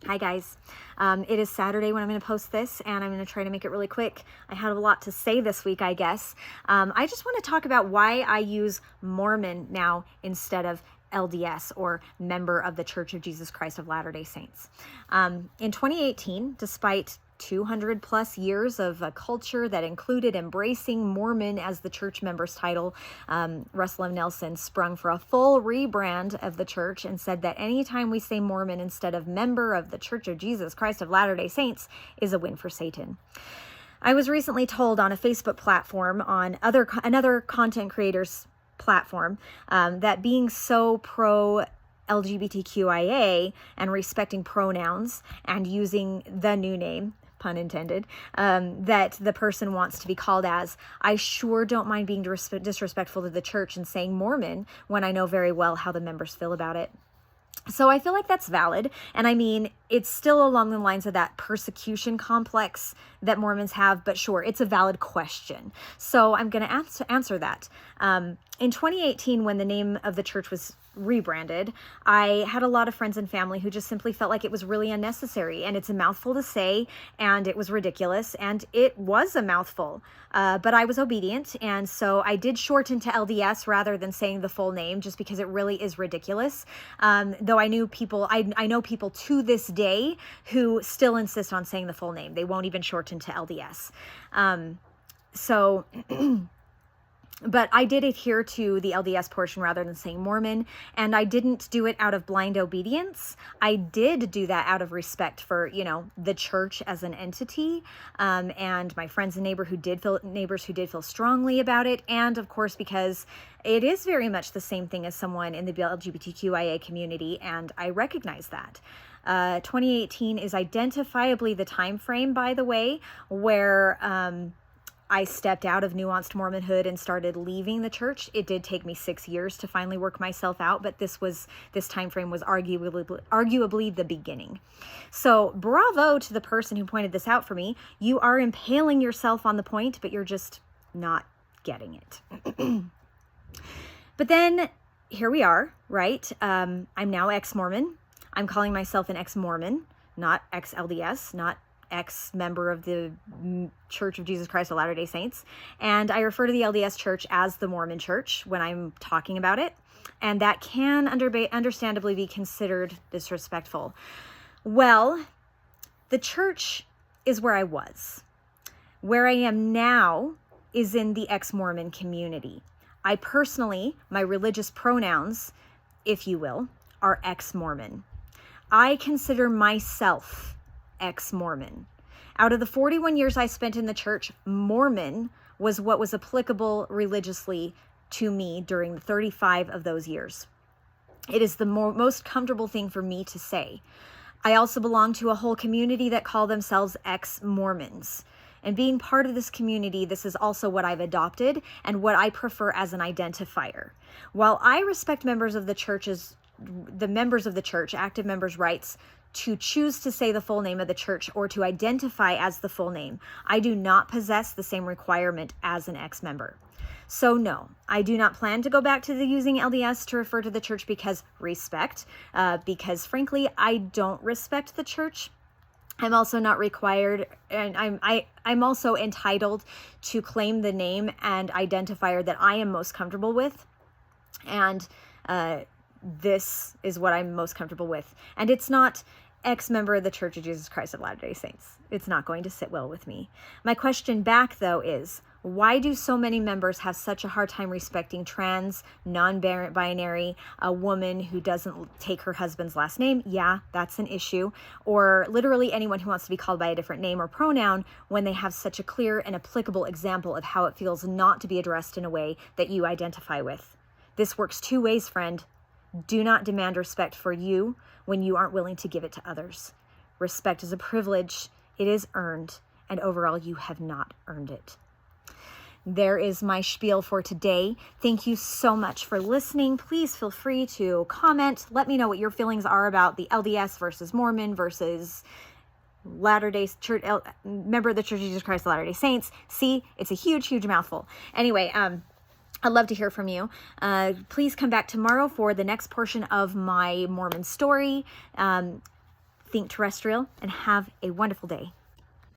Hi guys. It is Saturday when I'm going to post this, and I'm going to try to make it really quick. I had a lot to say this week, I guess. I just want to talk about why I use Mormon now instead of LDS, or member of the Church of Jesus Christ of Latter-day Saints. In 2018, despite 200 plus years of a culture that included embracing Mormon as the church member's title, Russell M. Nelson sprung for a full rebrand of the church and said that anytime we say Mormon instead of member of the Church of Jesus Christ of Latter-day Saints is a win for Satan. I was recently told on a Facebook platform, on another content creator's platform, that being so pro LGBTQIA and respecting pronouns and using the new name, pun intended, that the person wants to be called as, I sure don't mind being disrespectful to the church and saying Mormon when I know very well how the members feel about it. So I feel like that's valid. And I mean, it's still along the lines of that persecution complex that Mormons have, but sure, it's a valid question. So I'm going to answer that. In 2018, when the name of the church was rebranded, I had a lot of friends and family who just simply felt like it was really unnecessary, and it's a mouthful to say, and it was ridiculous, and it was a mouthful. But I was obedient, and so I did shorten to LDS rather than saying the full name, just because it really is ridiculous. Though I know people to this day who still insist on saying the full name. They won't even shorten to LDS. But I did adhere to the LDS portion rather than saying Mormon, and I didn't do it out of blind obedience. I did do that out of respect for, the church as an entity, and my friends and neighbors who did feel strongly about it, and of course because it is very much the same thing as someone in the LGBTQIA community, and I recognize that. 2018 is identifiably the time frame, by the way, where I stepped out of nuanced Mormonhood and started leaving the church. It did take me 6 years to finally work myself out, but this time frame was arguably the beginning. So bravo to the person who pointed this out for me. You are impaling yourself on the point, but you're just not getting it. But then here we are, right? I'm now ex-Mormon. I'm calling myself an ex-Mormon, not ex-LDS, not ex-member of the Church of Jesus Christ of Latter-day Saints. And I refer to the LDS Church as the Mormon Church when I'm talking about it. And that can understandably be considered disrespectful. Well, the church is where I was. Where I am now is in the ex-Mormon community. I personally, my religious pronouns, if you will, are ex-Mormon. I consider myself ex-Mormon. Out of the 41 years I spent in the church, Mormon was what was applicable religiously to me during 35 of those years. It is the most comfortable thing for me to say. I also belong to a whole community that call themselves ex-Mormons. And being part of this community, this is also what I've adopted and what I prefer as an identifier. While I respect members of the church, active members' rights to choose to say the full name of the church or to identify as the full name, I do not possess the same requirement as an ex-member. So no, I do not plan to go back to using LDS to refer to the church because because frankly, I don't respect the church. I'm also not required, and I'm also entitled to claim the name and identifier that I am most comfortable with. And this is what I'm most comfortable with. And it's not ex-member of the Church of Jesus Christ of Latter-day Saints. It's not going to sit well with me. My question back, though, is why do so many members have such a hard time respecting trans, non-binary, a woman who doesn't take her husband's last name? Yeah, that's an issue. Or literally anyone who wants to be called by a different name or pronoun when they have such a clear and applicable example of how it feels not to be addressed in a way that you identify with. This works two ways, friend. Do not demand respect for you when you aren't willing to give it to others. Respect is a privilege. It is earned, and overall, you have not earned it. There is my spiel for today. Thank you so much for listening. Please feel free to comment. Let me know what your feelings are about the LDS versus Mormon versus Latter-day Church, member of the Church of Jesus Christ of Latter-day Saints. See, it's a huge, huge mouthful. Anyway, I'd love to hear from you. Please come back tomorrow for the next portion of my Mormon story. Think Terrestrial, and have a wonderful day.